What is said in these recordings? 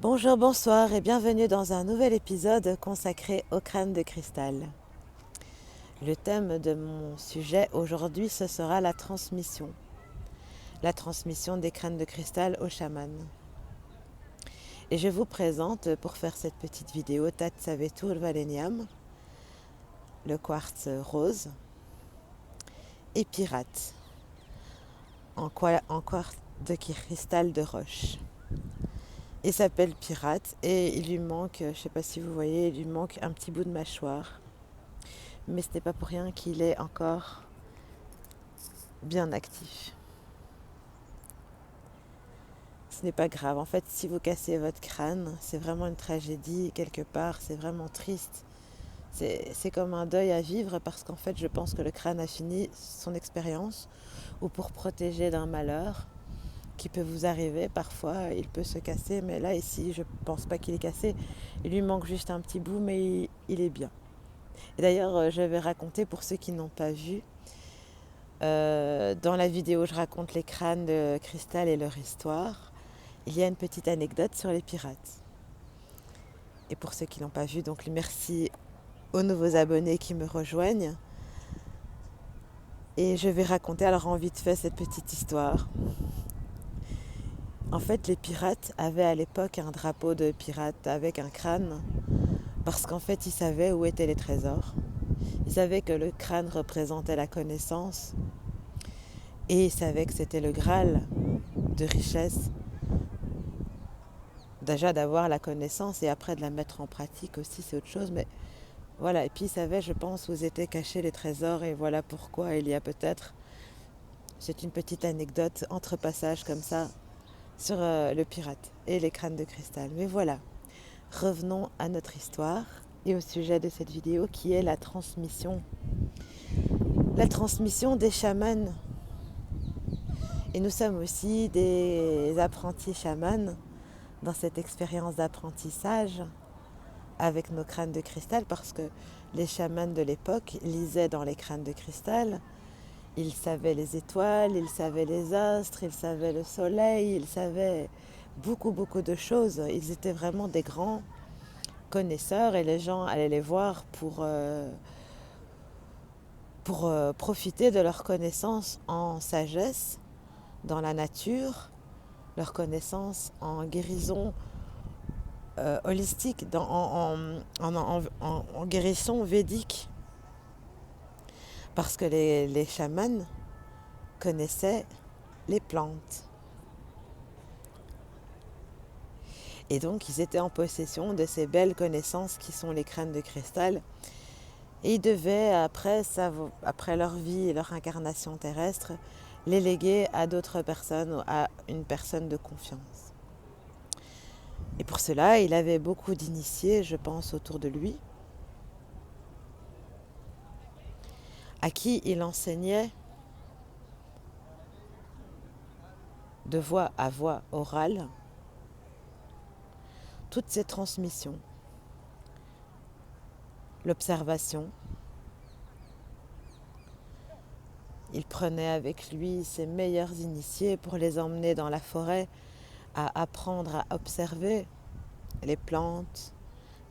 Bonjour, bonsoir et bienvenue dans un nouvel épisode consacré au crâne de cristal. Le thème de mon sujet aujourd'hui, ce sera la transmission. La transmission des crânes de cristal aux chamans. Et je vous présente, pour faire cette petite vidéo, Tatsavetur Valeniam, le quartz rose, et Pirate, en quartz de cristal de roche. Il s'appelle Pirate et il lui manque, je ne sais pas si vous voyez, il lui manque un petit bout de mâchoire. Mais ce n'est pas pour rien qu'il est encore bien actif. Ce n'est pas grave. En fait, si vous cassez votre crâne, c'est vraiment une tragédie quelque part, c'est vraiment triste. C'est comme un deuil à vivre parce qu'en fait, je pense que le crâne a fini son expérience ou pour protéger d'un malheur qui peut vous arriver. Parfois, il peut se casser, mais là, ici, je ne pense pas qu'il est cassé. Il lui manque juste un petit bout, mais il est bien. Et d'ailleurs, je vais raconter pour ceux qui n'ont pas vu. Dans la vidéo, je raconte les crânes de cristal et leur histoire. Il y a une petite anecdote sur les pirates. Et pour ceux qui n'ont pas vu, donc merci aux nouveaux abonnés qui me rejoignent. Et je vais raconter alors en vite fait cette petite histoire. En fait, les pirates avaient à l'époque un drapeau de pirate avec un crâne parce qu'en fait, ils savaient où étaient les trésors. Ils savaient que le crâne représentait la connaissance et ils savaient que c'était le Graal de richesse. Déjà d'avoir la connaissance et après de la mettre en pratique aussi, c'est autre chose. Mais voilà, et puis ils savaient, je pense, où étaient cachés les trésors et voilà pourquoi il y a peut-être, c'est une petite anecdote entre passages comme ça, sur le pirate et les crânes de cristal. Mais voilà, revenons à notre histoire et au sujet de cette vidéo qui est la transmission. La transmission des chamans. Et nous sommes aussi des apprentis chamans dans cette expérience d'apprentissage avec nos crânes de cristal parce que les chamans de l'époque lisaient dans les crânes de cristal. Ils savaient les étoiles, ils savaient les astres, ils savaient le soleil, ils savaient beaucoup de choses. Ils étaient vraiment des grands connaisseurs et les gens allaient les voir pour profiter de leur connaissance en sagesse dans la nature, leur connaissance en guérison holistique, en guérison védique. Parce que les chamans connaissaient les plantes. Et donc, ils étaient en possession de ces belles connaissances qui sont les crânes de cristal. Et ils devaient, après leur vie et leur incarnation terrestre, les léguer à d'autres personnes ou à une personne de confiance. Et pour cela, il avait beaucoup d'initiés, je pense, autour de lui, à qui il enseignait de voix à voix orale toutes ces transmissions. L'observation. Il prenait avec lui ses meilleurs initiés pour les emmener dans la forêt à apprendre à observer les plantes,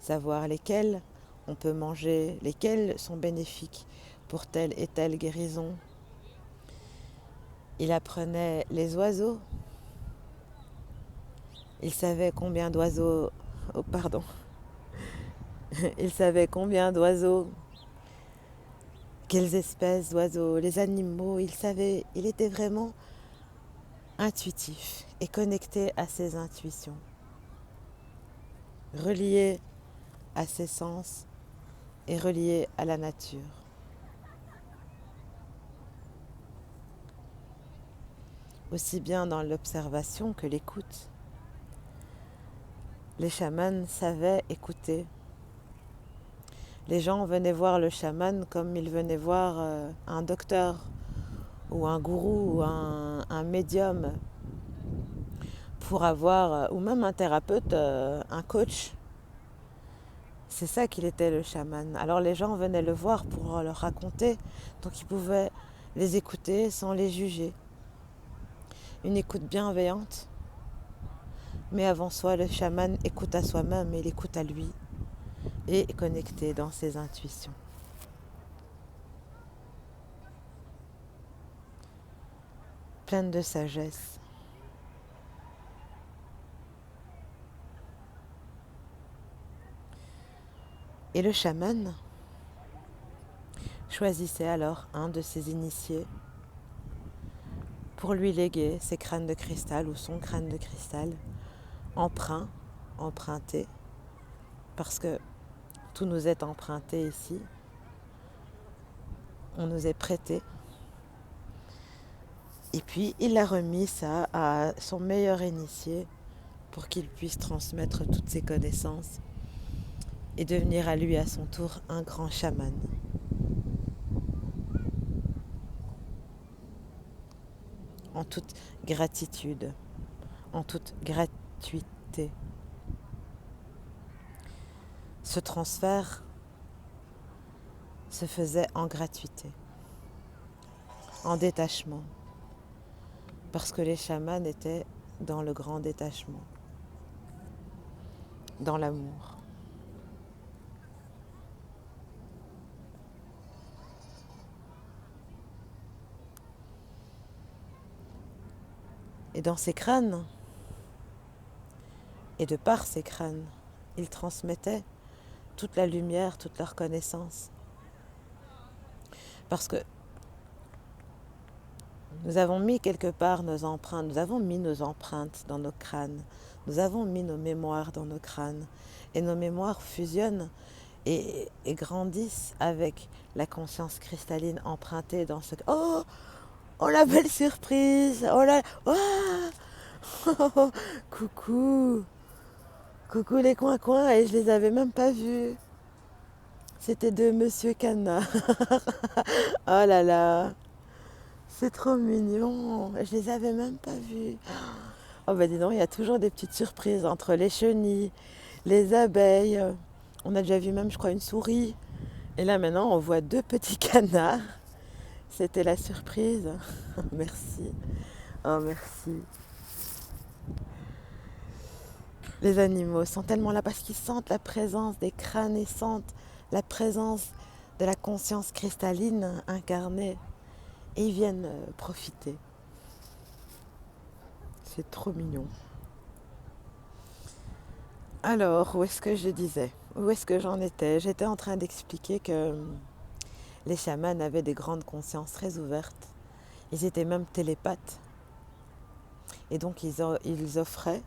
savoir lesquelles on peut manger, lesquelles sont bénéfiques pour telle et telle guérison. Il apprenait les oiseaux. Il savait combien d'oiseaux... Oh, pardon. Il savait combien d'oiseaux, quelles espèces d'oiseaux, les animaux. Il était vraiment intuitif et connecté à ses intuitions, relié à ses sens et relié à la nature. Aussi bien dans l'observation que l'écoute. Les chamans savaient écouter. Les gens venaient voir le chaman comme ils venaient voir un docteur ou un gourou ou un médium pour avoir, ou même un thérapeute, un coach. C'est ça qu'il était le chaman. Alors les gens venaient le voir pour leur raconter, donc ils pouvaient les écouter sans les juger. Une écoute bienveillante, Mais avant soi, le chaman écoute à soi-même, il écoute à lui et est connecté dans ses intuitions. Pleine de sagesse. Et le chaman choisissait alors un de ses initiés pour lui léguer ses crânes de cristal ou son crâne de cristal, emprunté, parce que tout nous est emprunté ici, on nous est prêté. Et puis il a remis ça à son meilleur initié pour qu'il puisse transmettre toutes ses connaissances et devenir à lui à son tour un grand chaman. En toute gratitude, en toute gratuité. Ce transfert se faisait en gratuité, en détachement, parce que les chamans étaient dans le grand détachement, dans l'amour. Et dans ces crânes, et de par ces crânes, ils transmettaient toute la lumière, toute leur connaissance. Parce que nous avons mis quelque part nos empreintes, nous avons mis nos empreintes dans nos crânes, nous avons mis nos mémoires dans nos crânes, et nos mémoires fusionnent et grandissent avec la conscience cristalline empruntée dans ce... Oh, oh la belle surprise! Oh là... Oh, coucou! Coucou les coins-coins, et je les avais même pas vus. C'était de Monsieur Canard. Oh là là! C'est trop mignon, je les avais même pas vus. Oh bah dis donc, il y a toujours des petites surprises entre les chenilles, les abeilles. On a déjà vu même, je crois, une souris. Et là maintenant, on voit 2 petits canards. C'était la surprise. Merci. Oh merci. Les animaux sont tellement là parce qu'ils sentent la présence des crânes et sentent la présence de la conscience cristalline incarnée. Et ils viennent profiter. C'est trop mignon. Alors, où est-ce que je disais? Où est-ce que j'en étais? J'étais en train d'expliquer que les chamans avaient des grandes consciences très ouvertes. Ils étaient même télépathes. Et donc, ils offraient,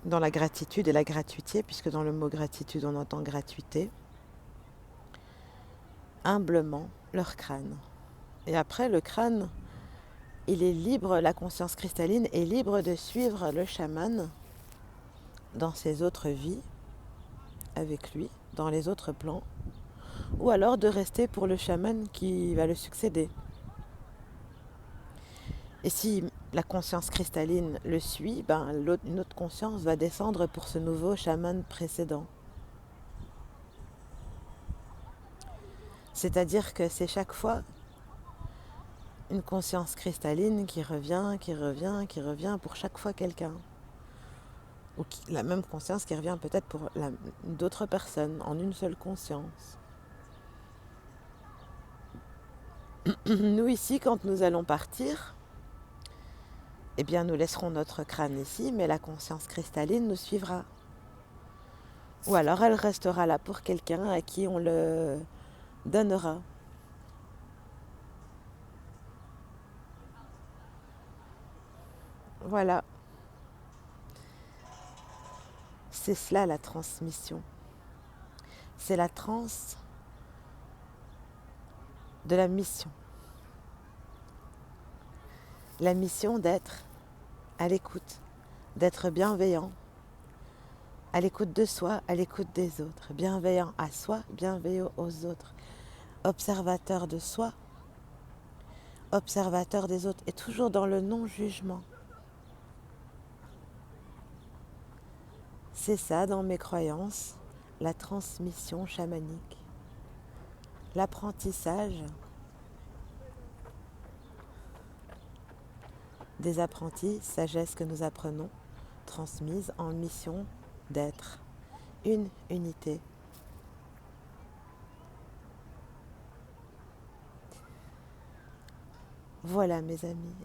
dans la gratitude et la gratuité, puisque dans le mot gratitude, on entend gratuité, humblement leur crâne. Et après, le crâne, il est libre, la conscience cristalline est libre de suivre le chaman dans ses autres vies, avec lui, dans les autres plans, ou alors de rester pour le chaman qui va le succéder. Et si la conscience cristalline le suit, une autre conscience va descendre pour ce nouveau chaman précédent. C'est-à-dire que c'est chaque fois une conscience cristalline qui revient pour chaque fois quelqu'un. Ou la même conscience qui revient peut-être pour d'autres personnes, en une seule conscience. Nous ici, quand nous allons partir, eh bien nous laisserons notre crâne ici, mais la conscience cristalline nous suivra. Ou alors elle restera là pour quelqu'un à qui on le donnera. Voilà. C'est cela la transmission. C'est la transe de la mission. La mission d'être à l'écoute, d'être bienveillant, à l'écoute de soi, à l'écoute des autres, bienveillant à soi, bienveillant aux autres, observateur de soi, observateur des autres, et toujours dans le non-jugement. C'est ça, dans mes croyances, la transmission chamanique, l'apprentissage des apprentis, sagesse que nous apprenons, transmise en mission d'être une unité. Voilà mes amis,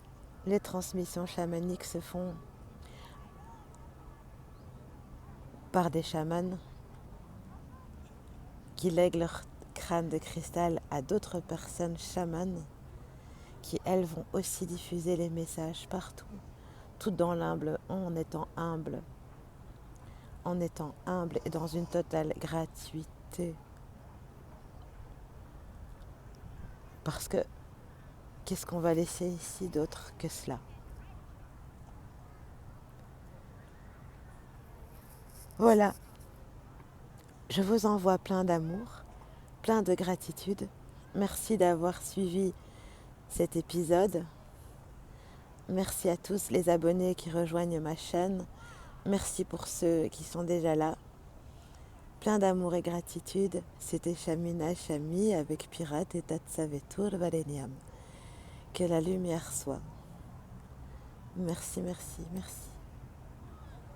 les transmissions chamaniques se font par des chamans qui lèguent leur crâne de cristal à d'autres personnes chamanes qui elles vont aussi diffuser les messages partout, tout dans l'humble, en étant humble et dans une totale gratuité. Parce que qu'est-ce qu'on va laisser ici d'autre que cela? Voilà, je vous envoie plein d'amour, plein de gratitude. Merci d'avoir suivi cet épisode. Merci à tous les abonnés qui rejoignent ma chaîne. Merci pour ceux qui sont déjà là. Plein d'amour et gratitude. C'était Shamina Shami avec Pirate et Tatsavetur Valeniam. Que la lumière soit. Merci, merci, merci.